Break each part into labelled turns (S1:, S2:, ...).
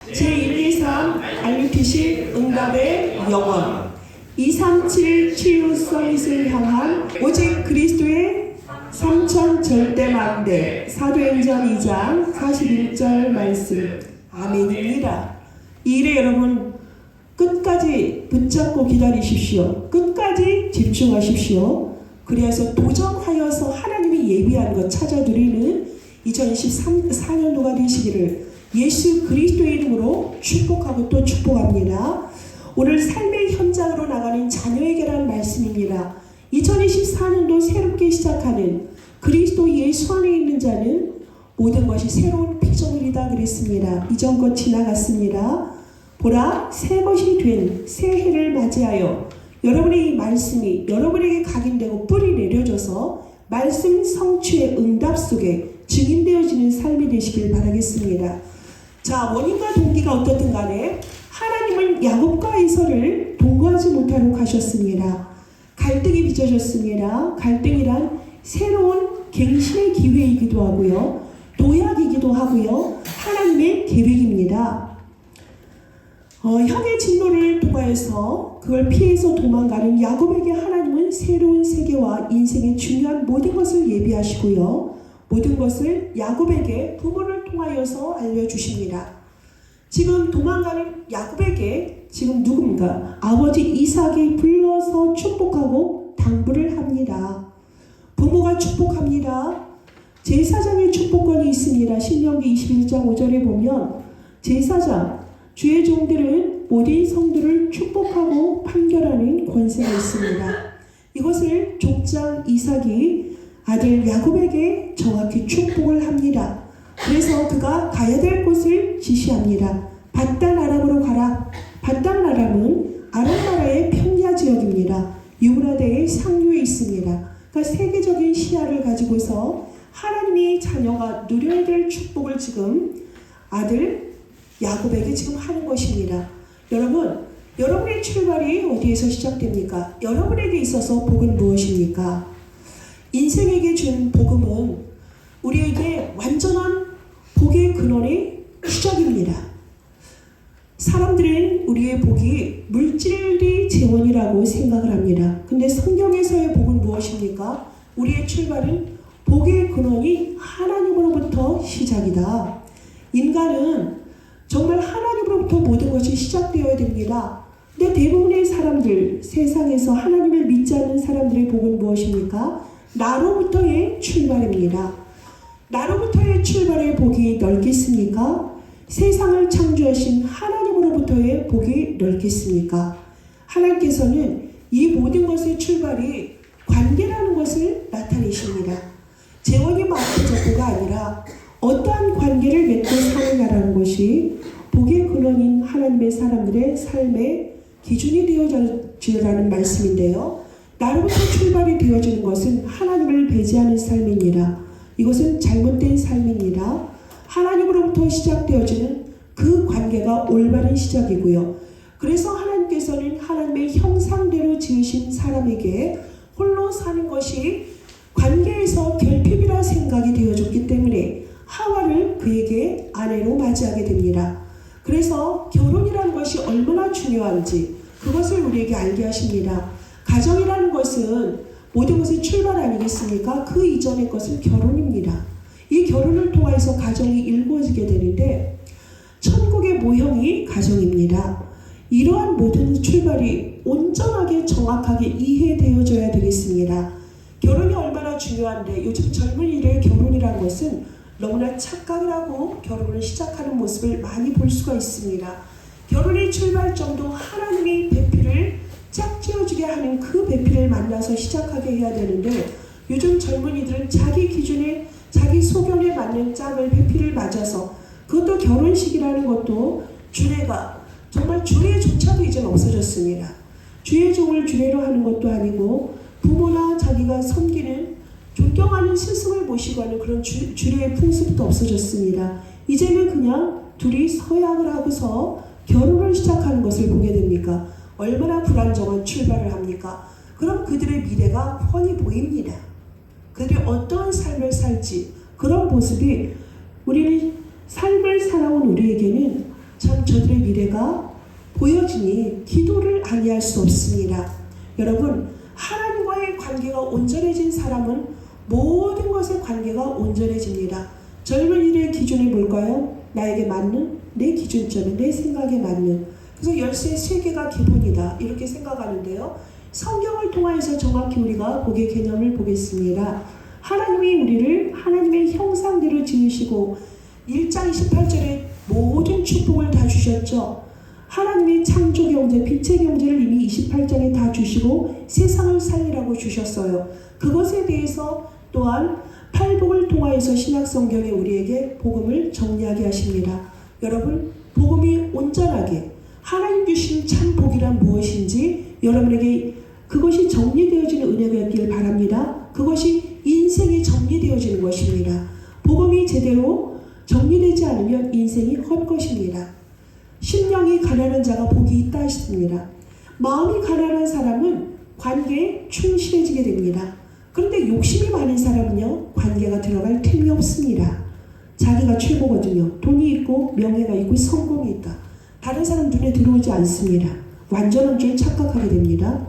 S1: 제123 RUTC 응답의 영원 237 치유 서밋을 향한 오직 그리스도의 3천 절대만대 사도행전 2장 41절 말씀 아멘입니다. 이 일에 여러분 끝까지 붙잡고 기다리십시오. 끝까지 집중하십시오. 그래서 도전하여서 하나님이 예비한 것 찾아드리는 2024년도가 되시기를 예수 그리스도의 이름으로 축복하고 또 축복합니다. 오늘 삶의 현장으로 나가는 자녀에게란 말씀입니다. 2024년도 새롭게 시작하는 그리스도 예수 안에 있는 자는 모든 것이 새로운 피조물이다 그랬습니다. 이전 것 지나갔습니다. 보라 새 것이 된 새해를 맞이하여 여러분의 이 말씀이 여러분에게 각인되고 뿌리 내려져서 말씀 성취의 응답 속에 증인되어지는 삶이 되시길 바라겠습니다. 자, 원인과 동기가 어떻든 간에 하나님은 야곱과 에서를 동거하지 못하도록 하셨습니다. 갈등이 빚어졌습니다. 갈등이란 새로운 갱신의 기회이기도 하고요. 도약이기도 하고요. 하나님의 계획입니다. 형의 진노를 통하여서 그걸 피해서 도망가는 야곱에게 하나님은 새로운 세계와 인생의 중요한 모든 것을 예비하시고요. 모든 것을 야곱에게 부모를 통하여서 알려주십니다. 지금 도망가는 야곱에게 지금 누군가 아버지 이삭이 불러서 축복하고 당부를 합니다. 부모가 축복합니다. 제사장의 축복권이 있습니다. 신명기 21장 5절에 보면 제사장, 주의 종들은 모든 성도를 축복하고 판결하는 권세가 있습니다. 이것을 족장 이삭이 아들 야곱에게 정확히 축복을 합니다. 그래서 그가 가야 될 곳을 지시합니다. 밧단 아람으로 가라. 밧단 아람은 아람 나라의 평야 지역입니다. 유브라데의 상류에 있습니다. 그러니까 세계적인 시야를 가지고서 하나님이 자녀가 누려야 될 축복을 지금 아들 야곱에게 지금 하는 것입니다. 여러분, 여러분의 출발이 어디에서 시작됩니까? 여러분에게 있어서 복은 무엇입니까? 인생에게 준 복음은 우리에게 완전한 복의 근원의 시작입니다. 사람들은 우리의 복이 물질의 재원이라고 생각을 합니다. 근데 성경에서의 복은 무엇입니까? 우리의 출발은 복의 근원이 하나님으로부터 시작이다. 인간은 정말 하나님으로부터 모든 것이 시작되어야 됩니다. 근데 대부분의 사람들, 세상에서 하나님을 믿지 않는 사람들의 복은 무엇입니까? 나로부터의 출발입니다. 나로부터의 출발의 복이 넓겠습니까? 세상을 창조하신 하나님으로부터의 복이 넓겠습니까? 하나님께서는 이 모든 것의 출발이 관계라는 것을 나타내십니다. 재원이 많은 정도가 아니라 어떠한 관계를 맺고 사느냐라는 것이 복의 근원인 하나님의 사람들의 삶의 기준이 되어지라는 말씀인데요. 나로부터 출발이 되어지는 것은 하나님을 배제하는 삶입니다. 이것은 잘못된 삶입니다. 하나님으로부터 시작되어지는 그 관계가 올바른 시작이고요. 그래서 하나님께서는 하나님의 형상대로 지으신 사람에게 홀로 사는 것이 관계에서 결핍이라 생각이 되어졌기 때문에 하와를 그에게 아내로 맞이하게 됩니다. 그래서 결혼이라는 것이 얼마나 중요한지 그것을 우리에게 알게 하십니다. 가정이라는 것은 모든 것의 출발 아니겠습니까? 그 이전의 것은 결혼입니다. 이 결혼을 통해서 가정이 이루어지게 되는데 천국의 모형이 가정입니다. 이러한 모든 출발이 온전하게 정확하게 이해되어져야 되겠습니다. 결혼이 얼마나 중요한데 요즘 젊은이들의 결혼이라는 것은 너무나 착각을 하고 결혼을 시작하는 모습을 많이 볼 수가 있습니다. 결혼의 출발점도 하나님의 배필을 짝지어주게 하는 그 배필을 만나서 시작하게 해야 되는데 요즘 젊은이들은 자기 기준에 자기 소견에 맞는 짝을 배필을 맞아서 그것도 결혼식이라는 것도 주례가 정말 주례조차도 이제는 없어졌습니다. 주의 종을 주례로 하는 것도 아니고 부모나 자기가 섬기는 존경하는 스승을 모시고 하는 그런 주례의 풍습도 없어졌습니다. 이제는 그냥 둘이 서약을 하고서 결혼을 시작하는 것을 보게 됩니까? 얼마나 불안정한 출발을 합니까? 그럼 그들의 미래가 훤히 보입니다. 그들이 어떠한 삶을 살지 그런 모습이 우리는 삶을 살아온 우리에게는 참 저들의 미래가 보여지니 기도를 아니할 수 없습니다. 여러분, 하나님과의 관계가 온전해진 사람은 모든 것의 관계가 온전해집니다. 젊은이들의 기준이 뭘까요? 나에게 맞는, 내 기준점에, 내 생각에 맞는. 그래서 열쇠 3개가 기본이다, 이렇게 생각하는데요. 성경을 통하여서 정확히 우리가 복의 개념을 보겠습니다. 하나님이 우리를 하나님의 형상대로 지으시고 1장 28절에 모든 축복을 다 주셨죠. 하나님이 창조 경제, 빛의 경제를 이미 28장에 다 주시고 세상을 살리라고 주셨어요. 그것에 대해서 또한 팔복을 통하여서 신약 성경에 우리에게 복음을 정리하게 하십니다. 여러분, 복음이 온전하게 하나님 주신 참 복이란 무엇인지 여러분에게 그것이 정리되어지는 은혜가 있길 바랍니다. 그것이 인생이 정리되어지는 것입니다. 복음이 제대로 정리되지 않으면 인생이 헛것입니다. 심령이 가난한 자가 복이 있다 하십니다. 마음이 가난한 사람은 관계에 충실해지게 됩니다. 그런데 욕심이 많은 사람은요, 관계가 들어갈 틈이 없습니다. 자기가 최고거든요. 돈이 있고 명예가 있고 성공이 있다. 다른 사람 눈에 들어오지 않습니다. 완전한 줄 착각하게 됩니다.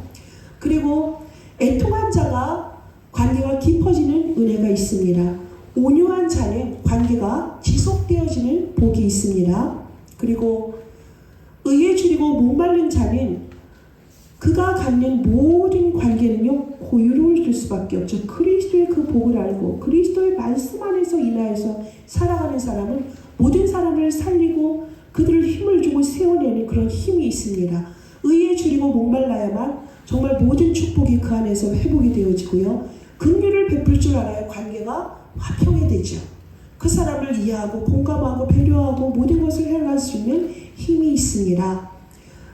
S1: 그리고 애통한 자가 관계가 깊어지는 은혜가 있습니다. 온유한 자는 관계가 지속되어지는 복이 있습니다. 그리고 의에 줄이고 목마른 자는 그가 갖는 모든 관계는요, 고유로울 수밖에 없죠. 그리스도의 그 복을 알고 그리스도의 말씀 안에서 인하여서 살아가는 사람은 모든 사람을 살리고 그들을 힘을 주고 세워내는 그런 힘이 있습니다. 의에 줄이고 목말라야만 정말 모든 축복이 그 안에서 회복이 되어지고요. 긍휼을 베풀 줄 알아야 관계가 화평해되죠. 그 사람을 이해하고 공감하고 배려하고 모든 것을 해나갈 수 있는 힘이 있습니다.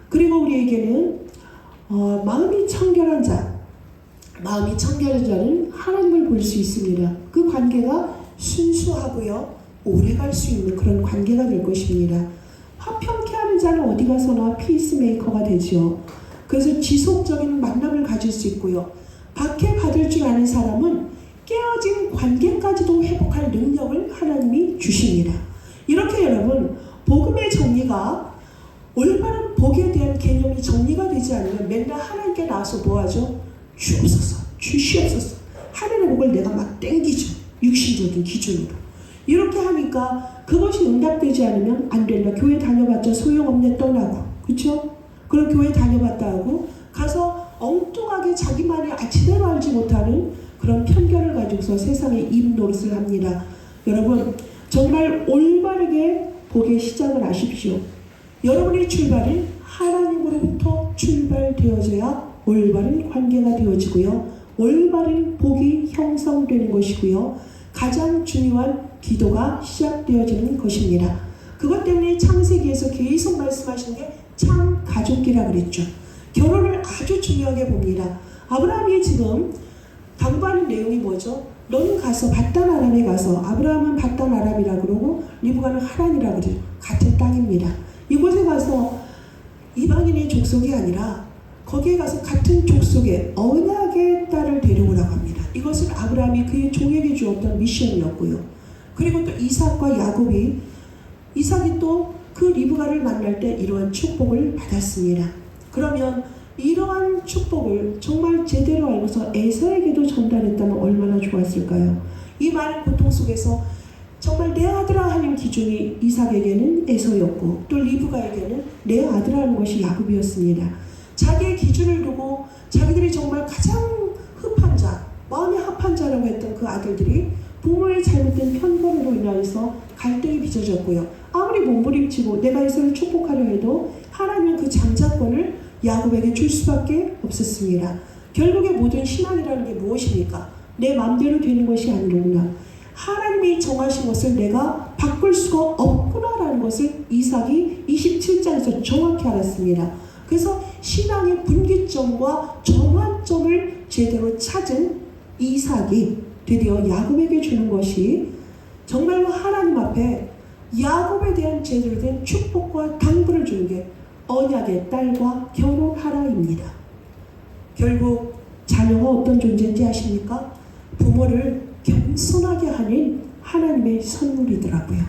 S1: 그리고 우리에게는 마음이 청결한 자는 하나님을 볼 수 있습니다. 그 관계가 순수하고요, 오래갈 수 있는 그런 관계가 될 것입니다. 화평케 하는 자는 어디 가서나 피스메이커가 되죠. 그래서 지속적인 만남을 가질 수 있고요. 박해받을 줄 아는 사람은 깨어진 관계까지도 회복할 능력을 하나님이 주십니다. 이렇게 여러분, 복음의 정리가, 올바른 복에 대한 개념이 정리가 되지 않으면 맨날 하나님께 나와서 뭐하죠? 주옵소서, 주시옵소서. 하늘의 복을 내가 막 땡기죠. 육신적인 기준으로. 이렇게 하니까 그것이 응답되지 않으면 안 된다. 교회 다녀봤자 소용없네, 떠나고. 그렇죠? 그럼 교회 다녀봤다 하고 가서 엉뚱하게 자기만이 제대로 알지 못하는 그런 편견을 가지고서 세상에 입 노릇을 합니다. 여러분, 정말 올바르게 복의 시작을 하십시오. 여러분의 출발은 하나님으로부터 출발되어져야 올바른 관계가 되어지고요. 올바른 복이 형성되는 것이고요. 가장 중요한 기도가 시작되어지는 것입니다. 그것 때문에 창세기에서 계속 말씀하시는 게 참 가족이라 그랬죠. 결혼을 아주 중요하게 봅니다. 아브라함이 지금 당부하는 내용이 뭐죠? 너는 가서 바단 아람에 가서, 아브라함은 바단 아람이라 그러고 리브가는 하란이라 그래요. 같은 땅입니다. 이곳에 가서 이방인의 족속이 아니라 거기에 가서 같은 족속의 언약의 딸을 데려오라고 합니다. 이것은 아브라함이 그의 종에게 주었던 미션이었고요. 그리고 또 이삭과 야곱이, 이삭이 또 그 리브가를 만날 때 이러한 축복을 받았습니다. 그러면 이러한 축복을 정말 제대로 알고서 에서에게도 전달했다면 얼마나 좋았을까요? 이 많은 고통 속에서 정말 내 아들아 하는 기준이 이삭에게는 에서였고 또 리브가에게는 내 아들아 하는 것이 야곱이었습니다. 자기의 기준을 두고 자기들이 정말 가장 흡한 자, 마음이 합한 자라고 했던 그 아들들이 부모의 잘못된 편견으로 인하여서 갈등이 빚어졌고요. 아무리 몸부림치고 내가 에서를 축복하려 해도 하나님은 그 장자권을 야곱에게 줄 수밖에 없었습니다. 결국에 모든 신앙이라는 게 무엇입니까? 내 마음대로 되는 것이 아니로구나. 하나님이 정하신 것을 내가 바꿀 수가 없구나라는 것을 이삭이 27장에서 정확히 알았습니다. 그래서 신앙의 분기점과 정환점을 제대로 찾은 이삭이 드디어 야곱에게 주는 것이 정말로 하나님 앞에 야곱에 대한 제대로 된 축복과 당부를 주는 게 언약의 딸과 결혼하라입니다. 결국 자녀가 어떤 존재인지 아십니까? 부모를 겸손하게 하는 하나님의 선물이더라고요.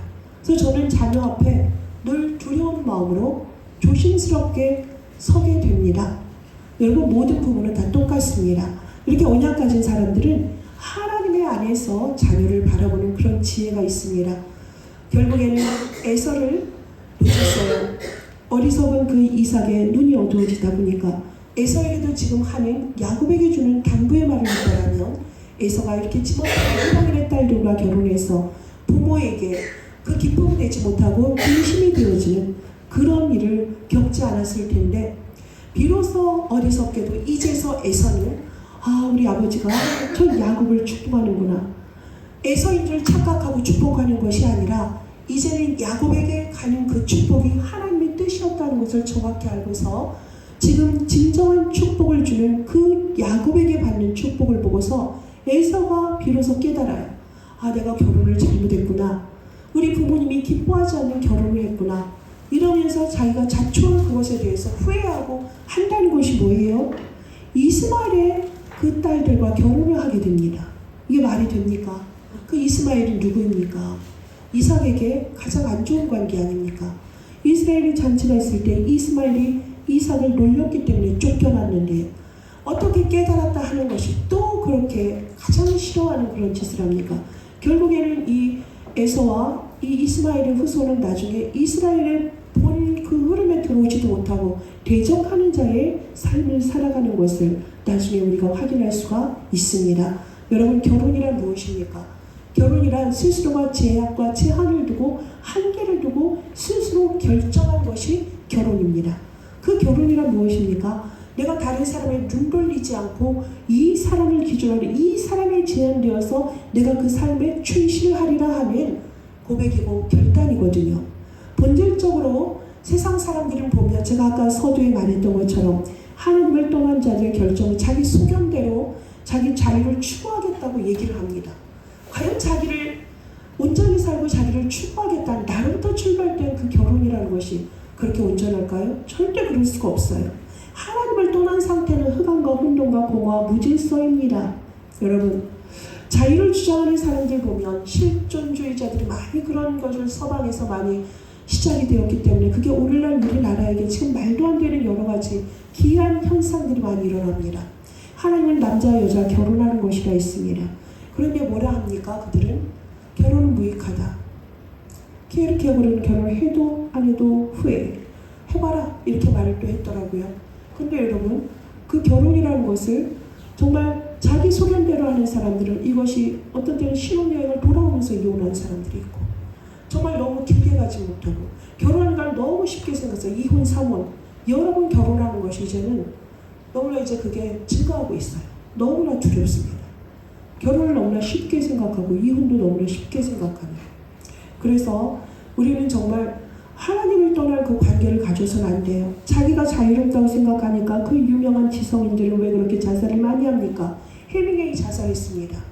S1: 그래서 저는 자녀 앞에 늘 두려운 마음으로 조심스럽게 서게 됩니다. 여러분, 모든 부부는 다 똑같습니다. 이렇게 언약 가진 사람들은 하나님의 안에서 자녀를 바라보는 그런 지혜가 있습니다. 결국에는 에서를 놓쳤어요. 어리석은 그 이삭의 눈이 어두워지다 보니까 에서에게도 지금 하는 야곱에게 주는 당부의 말을 듣더라면 에서가 이렇게 지목한 이방인의 딸들과 결혼해서 부모에게 그 기쁨을 내지 못하고 근심이 되어지는 그런 일을 겪지 않았을 텐데, 비로소 어리석게도 이제서 에서는 우리 아버지가 저 야곱을 축복하는구나, 에서인 줄 착각하고 축복하는 것이 아니라 이제는 야곱에게 가는 그 축복이 하나님의 뜻이었다는 것을 정확히 알고서 지금 진정한 축복을 주는 그 야곱에게 받는 축복을 보고서 에서가 비로소 깨달아요. 내가 결혼을 잘못했구나. 우리 부모님이 기뻐하지 않는 결혼을 했구나. 이러면서 자기가 자초한 그것에 대해서 후회하고 한다는 것이 뭐예요? 이스마엘의 그 딸들과 결혼을 하게 됩니다. 이게 말이 됩니까? 그 이스마엘은 누구입니까? 이삭에게 가장 안 좋은 관계 아닙니까? 이스라엘이 잔치가 있을 때 이스마엘이 이삭을 놀렸기 때문에 쫓겨났는데 어떻게 깨달았다 하는 것이 또 그렇게 가장 싫어하는 그런 짓을 합니까? 결국에는 이 에서와 이 이스마엘의 후손은 나중에 이스라엘의 본 그 흐름에 들어오지도 못하고 대적하는 자의 삶을 살아가는 것을 나중에 우리가 확인할 수가 있습니다. 여러분, 결혼이란 무엇입니까? 결혼이란 스스로가 제약과 제한을 두고 한계를 두고 스스로 결정한 것이 결혼입니다. 그 결혼이란 무엇입니까? 내가 다른 사람의 눈 돌리지 않고 이 사람을 기준으로 이 사람에 제한되어서 내가 그 삶에 충실하리라 하는 고백이고 결단이거든요. 본질적으로 세상 사람들을 보면 제가 아까 서두에 말했던 것처럼 하나님을 떠난 자들의 결정은 자기 소견대로 자기 자유를 추구하겠다고 얘기를 합니다. 과연 자기를 온전히 살고 자기를 추구하겠다는 나로부터 출발된 그 결혼이라는 것이 그렇게 온전할까요? 절대 그럴 수가 없어요. 하나님을 떠난 상태는 흑암과 혼돈과 공허와 무질서입니다. 여러분, 자유를 주장하는 사람들 보면 실존주의자들이 많이 그런 것을 서방에서 많이 시작이 되었기 때문에 그게 오늘날 우리나라에게 지금 말도 안 되는 여러 가지 기이한 현상들이 많이 일어납니다. 하나님은 남자와 여자 결혼하는 것이라 있습니다. 그런데 뭐라 합니까? 그들은 결혼은 무익하다. 이렇게 그러는 결혼을 해도 안 해도 후회. 해봐라. 이렇게 말을 또 했더라고요. 근데 여러분, 그 결혼이라는 것을 정말 자기 소견대로 하는 사람들은 이것이 어떤 때는 신혼여행을 돌아오면서 이혼한 사람들이 있고, 정말 너무 깊게 가지 못하고 결혼하는 걸 너무 쉽게 생각해서 이혼, 삼혼 여러 번 결혼하는 것이 이제는 너무나 이제 그게 증가하고 있어요. 너무나 두렵습니다. 결혼을 너무나 쉽게 생각하고 이혼도 너무나 쉽게 생각하는. 그래서 우리는 정말 하나님을 떠날 그 관계를 가져서는 안 돼요. 자기가 자유롭다고 생각하니까 그 유명한 지성인들은 왜 그렇게 자살을 많이 합니까? 해밍웨이 자살했습니다.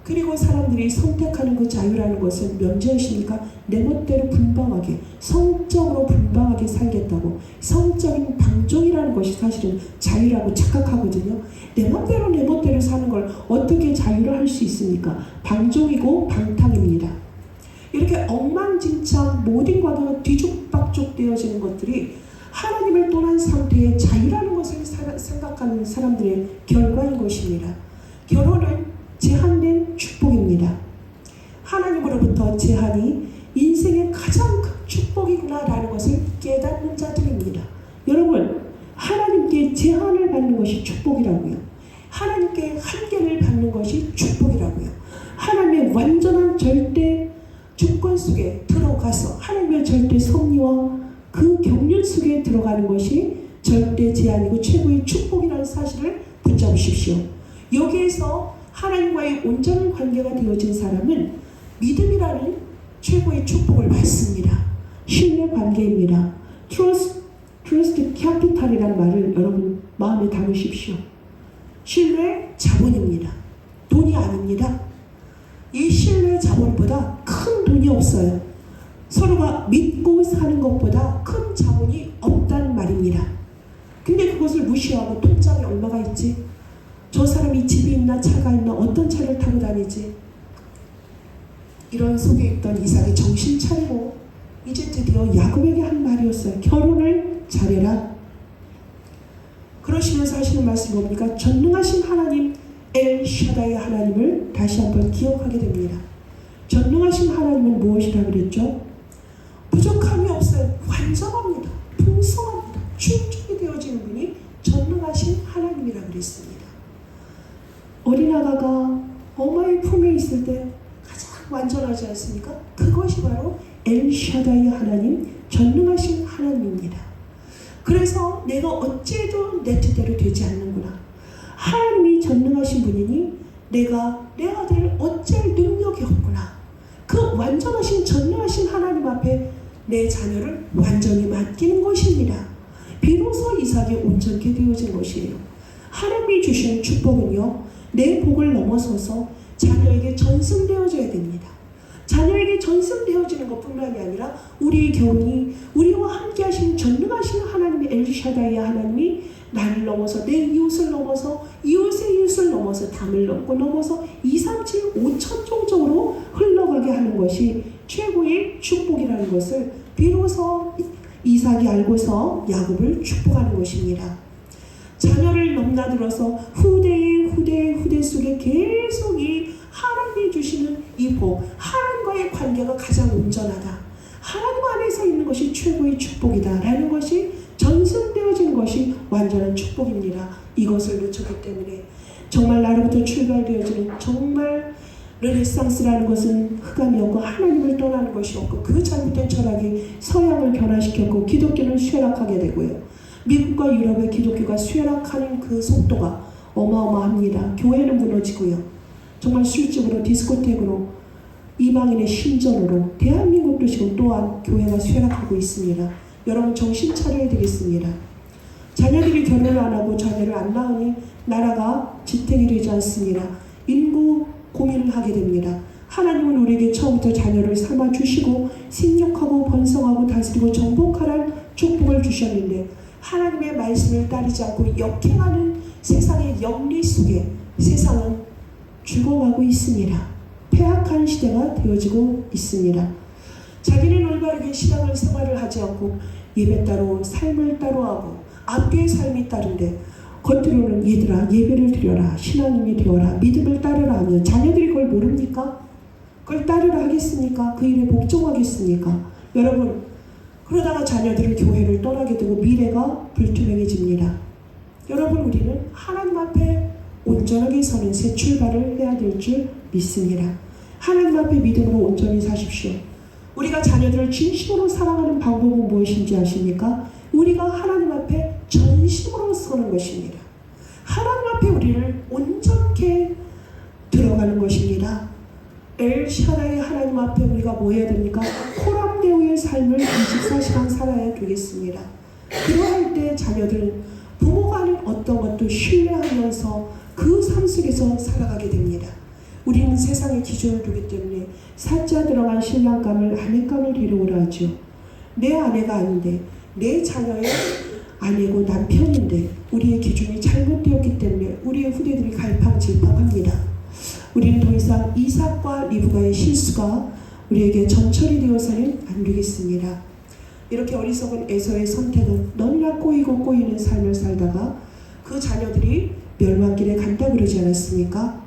S1: 그리고 사람들이 선택하는 그 자유라는 것은 면제하시니까 내 멋대로 분방하게, 성적으로 분방하게 살겠다고. 성적인 방종이라는 것이 사실은 자유라고 착각하거든요. 내 멋대로 사는 걸 어떻게 자유를 할 수 있습니까? 방종이고 방탕입니다. 이렇게 엉망진창 모든 과가 뒤죽박죽 되어지는 것들이 하나님을 떠난 상태의 자유라는 것을 생각하는 사람들의 결과인 것입니다. 결혼은 제한된 축복입니다. 하나님으로부터 제한이 인생의 가장 큰 축복이구나라는 것을 깨닫는 자들입니다. 여러분, 하나님께 제한을 받는 것이 축복이라고요. 하나님께 한계를 받는 것이 축복이라고요. 하나님의 완전한 절대 주권 속에 들어가서 하나님의 절대 섭리와 그 경륜 속에 들어가는 것이 절대 제한이고 최고의 축복이라는 사실을 붙잡으십시오. 여기에서 하나님과의 온전한 관계가 되어진 사람은 믿음이라는 최고의 축복을 받습니다. 신뢰 관계입니다. Trust capital이라는 말을 여러분 마음에 담으십시오. 신뢰 자본입니다. 돈이 아닙니다. 이 신뢰 자본보다 큰 돈이 없어요. 서로가 믿고 사는 것보다 큰 자본이 없다는 말입니다. 근데 그것을 무시하고 통장에 얼마가 있지? 저 사람이 집이 있나 차가 있나 어떤 차를 타고 다니지? 이런 속에 있던 이삭이 정신 차리고 이제 드디어 야곱에게 한 말이었어요. 결혼을 잘해라. 그러시면서 하시는 말씀이 뭡니까? 전능하신 하나님 엘샤다이 하나님을 다시 한번 기억하게 됩니다. 전능하신 하나님은 무엇이라 그랬죠? 부족함이 없어요. 완전합니다. 풍성합니다. 충족이 되어지는 분이 전능하신 하나님이라 그랬습니다. 어린아가가 어머의 품에 있을 때 가장 완전하지 않습니까? 그것이 바로 엘샤다이 하나님, 전능하신 하나님입니다. 그래서 내가 어째도 내 뜻대로 되지 않는구나. 하나님이 전능하신 분이니 내가 내 아들을 어찌할 능력이 없구나. 그 완전하신 전능하신 하나님 앞에 내 자녀를 완전히 맡기는 것입니다. 비로소 이삭이 온전케 되어진 것이에요. 하나님이 주시는 축복은요, 내 복을 넘어서서 자녀에게 전승되어져야 됩니다. 자녀에게 전승되어지는 것뿐만이 아니라 우리의 결혼이 우리와 함께 하시는 전능하신 하나님의 엘샤다이 하나님이 나를 넘어서 내 이웃을 넘어서 이웃의 이웃을 넘어서 담을 넘어서 2, 3, 7, 5천종적으로 흘러가게 하는 것이 최고의 축복이라는 것을 비로소 이삭이 알고서 야곱을 축복하는 것입니다. 자녀를 넘나들어서 후대 속에 계속 이 하나님이 주시는 이 복, 하나님과의 관계가 가장 온전하다. 하나님 안에서 있는 것이 최고의 축복이다 라는 것이 전승되어진 것이 완전한 축복입니다. 이것을 놓쳤기 때문에 정말 나로부터 출발되어지는 정말 르네상스라는 것은 흑암이었고 하나님을 떠나는 것이었고 그 잘못된 철학이 서양을 변화시켰고 기독교는 쇠락하게 되고요. 미국과 유럽의 기독교가 쇠락하는 그 속도가 어마어마합니다. 교회는 무너지고요. 정말 술집으로 디스코텍으로 이방인의 신전으로 대한민국도 지금 또한 교회가 쇠락하고 있습니다. 여러분 정신 차려야 되겠습니다. 자녀들이 결혼을 안 하고 자녀를 안 낳으니 나라가 지탱이 되지 않습니다. 인구 고민을 하게 됩니다. 하나님은 우리에게 처음부터 자녀를 삼아주시고 생육하고 번성하고 다스리고 정복하라는 축복을 주셨는데 하나님의 말씀을 따르지 않고 역행하는 세상의 영리 속에 세상은 죽어가고 있습니다. 폐악한 시대가 되어지고 있습니다. 자기는 올바르게 신앙을 생활을 하지 않고 예배 따로 삶을 따로 하고 앞뒤의 삶이 따른데 겉으로는 얘들아 예배를 드려라 신앙인이 되어라 믿음을 따르라 하면 자녀들이 그걸 모릅니까? 그걸 따르라 하겠습니까? 그 일에 복종하겠습니까? 여러분 그러다가 자녀들은 교회를 떠나게 되고 미래가 불투명해집니다. 여러분 우리는 하나님 앞에 온전하게 서는 새 출발을 해야 될 줄 믿습니다. 하나님 앞에 믿음으로 온전히 사십시오. 우리가 자녀들을 진심으로 사랑하는 방법은 무엇인지 아십니까? 우리가 하나님 앞에 전심으로 서는 것입니다. 하나님 앞에 우리를 온전케 들어가는 것입니다. 엘샤다이 하나님 앞에 우리가 뭐 해야 됩니까? 코람데오의 삶을 24시간 살아야 되겠습니다. 그러할 때 자녀들은 부모가 하는 어떤 것도 신뢰하면서 그 삶 속에서 살아가게 됩니다. 우리는 세상의 기준을 두기 때문에 사자 들어간 신랑감을 아내감을 데려오라 하죠. 내 아내가 아닌데 내 자녀의 아내고 남편인데 우리의 기준이 잘못되었기 때문에 우리의 후대들이 갈팡질팡합니다. 우리는 더 이상 이삭과 리브가의 실수가 우리에게 전철이 되어서는 안 되겠습니다. 이렇게 어리석은 에서의 선택은 너무나 꼬이는 삶을 살다가 그 자녀들이 멸망길에 간다 그러지 않았습니까?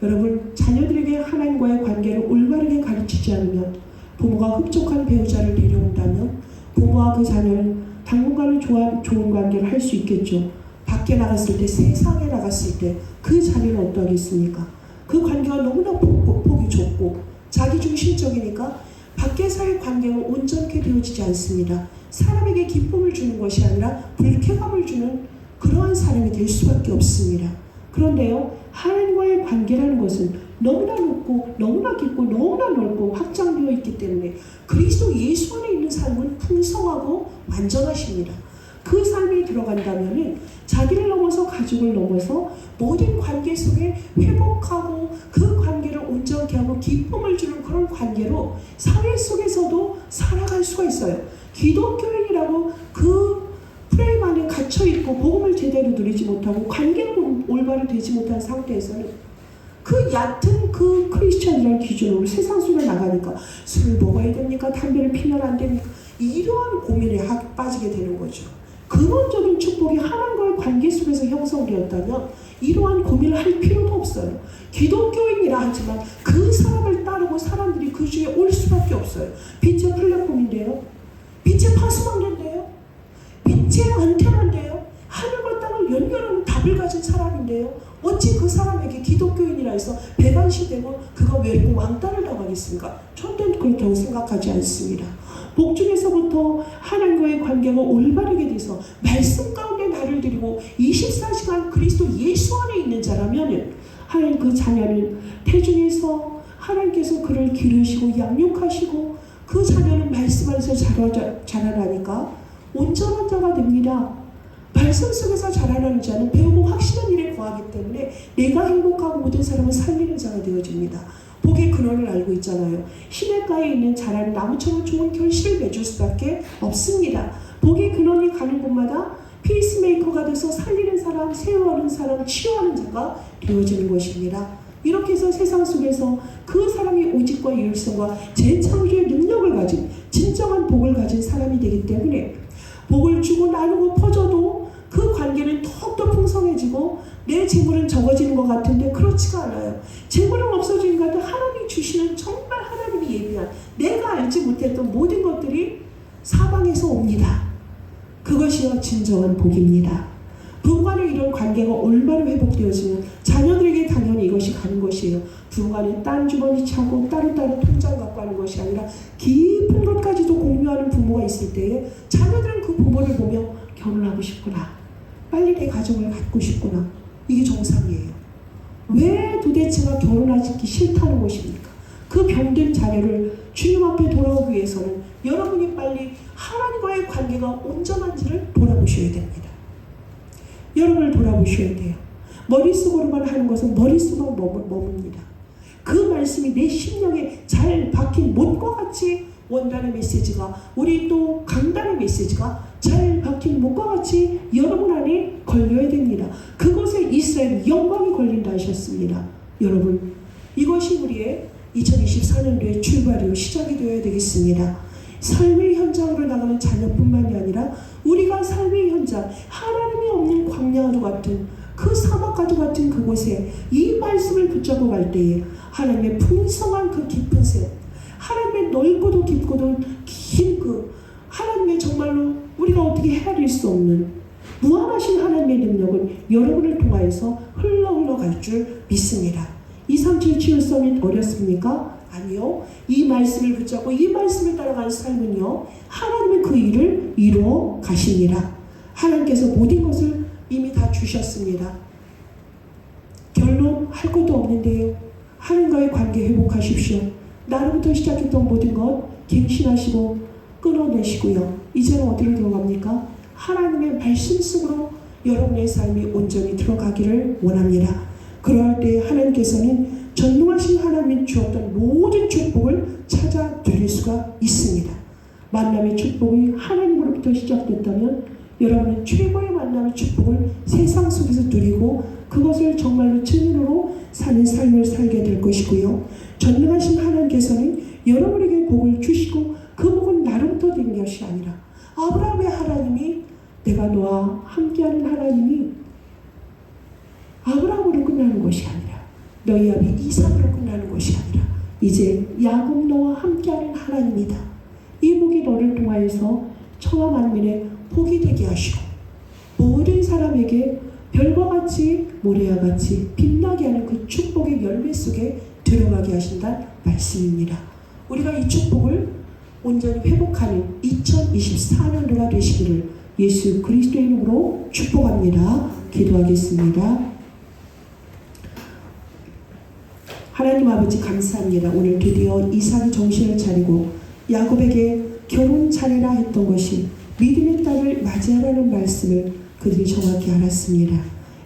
S1: 여러분 자녀들에게 하나님과의 관계를 올바르게 가르치지 않으면 부모가 흡족한 배우자를 데려온다면 부모와 그 자녀는 당분간은 좋은 관계를 할 수 있겠죠. 밖에 나갔을 때 세상에 나갔을 때 그 자녀는 어떠하겠습니까? 그 관계가 너무나 폭이 좁고 자기중심적이니까 밖에서의 관계가 온전케 되어지지 않습니다. 사람에게 기쁨을 주는 것이 아니라 불쾌감을 주는 그러한 사람이 될 수밖에 없습니다. 그런데요, 하나님과의 관계라는 것은 너무나 높고 너무나 깊고 너무나 넓고 확장되어 있기 때문에 그리스도 예수 안에 있는 삶은 풍성하고 완전하십니다. 그 삶에 들어간다면 자기를 넘어서 가족을 넘어서 모든 관계 속에 회복하고 그 관계를 온전케 하고 기쁨을 주는 그런 관계로 사회 속에서도 살아갈 수가 있어요. 기독교인이라고 그 프레임 안에 갇혀있고 복음을 제대로 누리지 못하고 관계가 올바로 되지 못한 상태에서는 그 그 얕은 그 크리스천이라는 기준으로 세상 속에 나가니까 술을 먹어야 됩니까? 담배를 피면 안 됩니까? 이러한 고민에 빠지게 되는 거죠. 근원적인 축복이 하나님과의 관계 속에서 형성되었다면 이러한 고민을 할 필요도 없어요. 기독교인이라 하지만 그 사람을 따르고 사람들이 그 중에 올 수밖에 없어요. 빛의 플랫폼인데요. 빛의 파수망대인데요. 빛의 안테나인데요. 하늘과 땅을 연결하는 답을 가진 사람인데요. 어찌 그 사람에게 기독교인이라 해서 배반시되고 그가 외롭고 왕따를 당하겠습니까? 저는 그렇다고 생각하지 않습니다. 복중에서부터 하나님과의 관계가 올바르게 돼서 말씀 가운데 나를 드리고 24시간 그리스도 예수 안에 있는 자라면 하나님 그 자녀는 태중에서 하나님께서 그를 기르시고 양육하시고 그 자녀는 말씀 안에서 자라나니까 온전한 자가 됩니다. 말씀 속에서 자라나는 자는 배우고 확실한 일에 거하기 때문에 내가 행복하고 모든 사람을 살리는 자가 되어집니다. 복의 근원을 알고 있잖아요. 시냇가에 있는 자라는 나무처럼 좋은 결실을 맺을 수밖에 없습니다. 복의 근원이 가는 곳마다 피스메이커가 돼서 살리는 사람, 세워하는 사람, 치유하는 자가 되어지는 것입니다. 이렇게 해서 세상 속에서 그 사람이 오직과 유일성과 재창조의 능력을 가진 진정한 복을 가진 사람이 되기 때문에 복을 주고 나누고 퍼져도 그 관계는 더욱더 풍성해지고 내 재물은 적어지는 것 같은데 그렇지가 않아요. 재물은 없어지는 것 같은데 하나님이 주시는 정말 하나님이 예비한 내가 알지 못했던 모든 것들이 사방에서 옵니다. 그것이요 진정한 복입니다. 부부간의 이런 관계가 올바로 회복되어지면 자녀들에게 당연히 이것이 가는 것이에요. 부부간에 딴 주머니 차고 따로따로 통장 갖고 하는 것이 아니라 깊은 것까지도 공유하는 부모가 있을 때에 자녀들은 그 부모를 보며 결혼하고 싶구나. 빨리 내 가정을 갖고 싶구나. 이게 정상이에요. 왜 도대체가 결혼하기 싫다는 것입니까? 그 병든 자녀를 주님 앞에 돌아오기 위해서는 여러분이 빨리 하나님과의 관계가 온전한지를 돌아보셔야 됩니다. 여러분을 돌아보셔야 돼요. 머릿속으로만 하는 것은 머릿속으로 머뭅니다. 그 말씀이 내 심령에 잘 박힌 못과 같이 원단의 메시지가 우리 또 강단의 메시지가 잘 박힌 못과 같이 여러분 안에 걸려야 됩니다. 그곳에 이스라엘 영광이 걸린다 하셨습니다. 여러분 이것이 우리의 2024년도의 출발이요 시작이 되어야 되겠습니다. 삶의 현장으로 나가는 자녀뿐만이 아니라 우리가 삶의 현장 하나님이 없는 광야와도 같은 그 사막과도 같은 그곳에 이 말씀을 붙잡고 갈 때에 하나님의 풍성한 그 깊은 샘 하나님의 넓고도 깊고도 긴 그 하나님의 정말로 우리가 어떻게 헤아릴 수 없는 무한하신 하나님의 능력은 여러분을 통하여서 흘러갈 줄 믿습니다. 237 치유 서밋 어렵습니까? 아니요. 이 말씀을 붙잡고 이 말씀을 따라가는 삶은요 하나님의 그 일을 이루어 가십니다. 하나님께서 모든 것을 이미 다 주셨습니다. 결론 할 것도 없는데요. 하나님과의 관계 회복하십시오. 나로부터 시작했던 모든 것 갱신하시고 끊어내시고요. 이제는 어디로 들어갑니까? 하나님의 말씀 속으로 여러분의 삶이 온전히 들어가기를 원합니다. 그럴 때 하나님께서는 전능하신 하나님이 주었던 모든 축복을 찾아 드릴 수가 있습니다. 만남의 축복이 하나님으로부터 시작됐다면 여러분은 최고의 만남의 축복을 세상 속에서 누리고 그것을 정말로 증인으로 사는 삶을 살게 될 것이고요. 전능하신 하나님께서는 여러분에게 복을 주시고 그 복은 나로부터 된 것이 아니라 아브라함의 하나님이 내가 너와 함께하는 하나님이 아브라함으로 끝나는 것이 아니라 너희 아비 이삭으로 끝나는 것이 아니라 이제 야곱 너와 함께하는 하나님이다. 이 복이 너를 통하여서 천하 만민의 복이 되게 하시고 모든 사람에게 별과 같이 모래와 같이 빛나게 하는 그 축복의 열매 속에 들어가게 하신다는 말씀입니다. 우리가 이 축복을 온전히 회복하는 2024년도가 되시기를 예수 그리스도의 이름으로 축복합니다. 기도하겠습니다. 하나님 아버지 감사합니다. 오늘 드디어 이삭이 정신을 차리고 야곱에게 결혼 차례라 했던 것이 믿음의 딸을 맞이하라는 말씀을 그들이 정확히 알았습니다.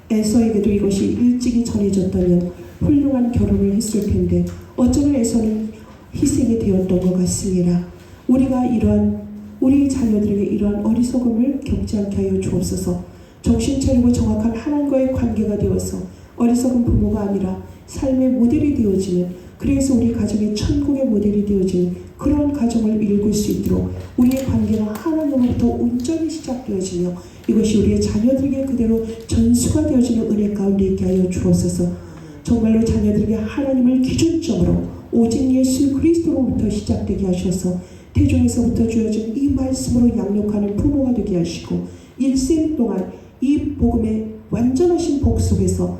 S1: 에서에게도 이것이 일찍이 전해졌다면 훌륭한 결혼을 했을 텐데 어쩌면 에서는 희생이 되었던 것 같습니다. 우리가 우리 자녀들에게 이러한 어리석음을 겪지 않게 하여 주옵소서. 정신 차리고 정확한 하나님과의 관계가 되어서 어리석은 부모가 아니라 삶의 모델이 되어지는, 그래서 우리 가정이 천국의 모델이 되어지는 그런 가정을 이룰 수 있도록 우리의 관계가 하나님으로부터 온전히 시작되어지며 이것이 우리의 자녀들에게 그대로 전수가 되어지는 은혜 가운데 있게 하여 주옵소서. 정말로 자녀들에게 하나님을 기준점으로 오직 예수 그리스도로부터 시작되게 하셔서 태중에서부터 주어진 이 말씀으로 양육하는 부모가 되게 하시고 일생 동안 이 복음의 완전하신 복 속에서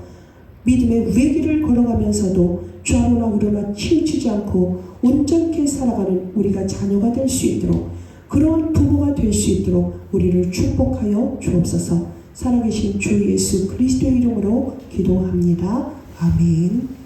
S1: 믿음의 외길을 걸어가면서도 좌로나 우로나 치우치지 않고 온전케 살아가는 우리가 자녀가 될 수 있도록, 그러한 부모가 될 수 있도록 우리를 축복하여 주옵소서. 살아계신 주 예수 그리스도의 이름으로 기도합니다. 아멘.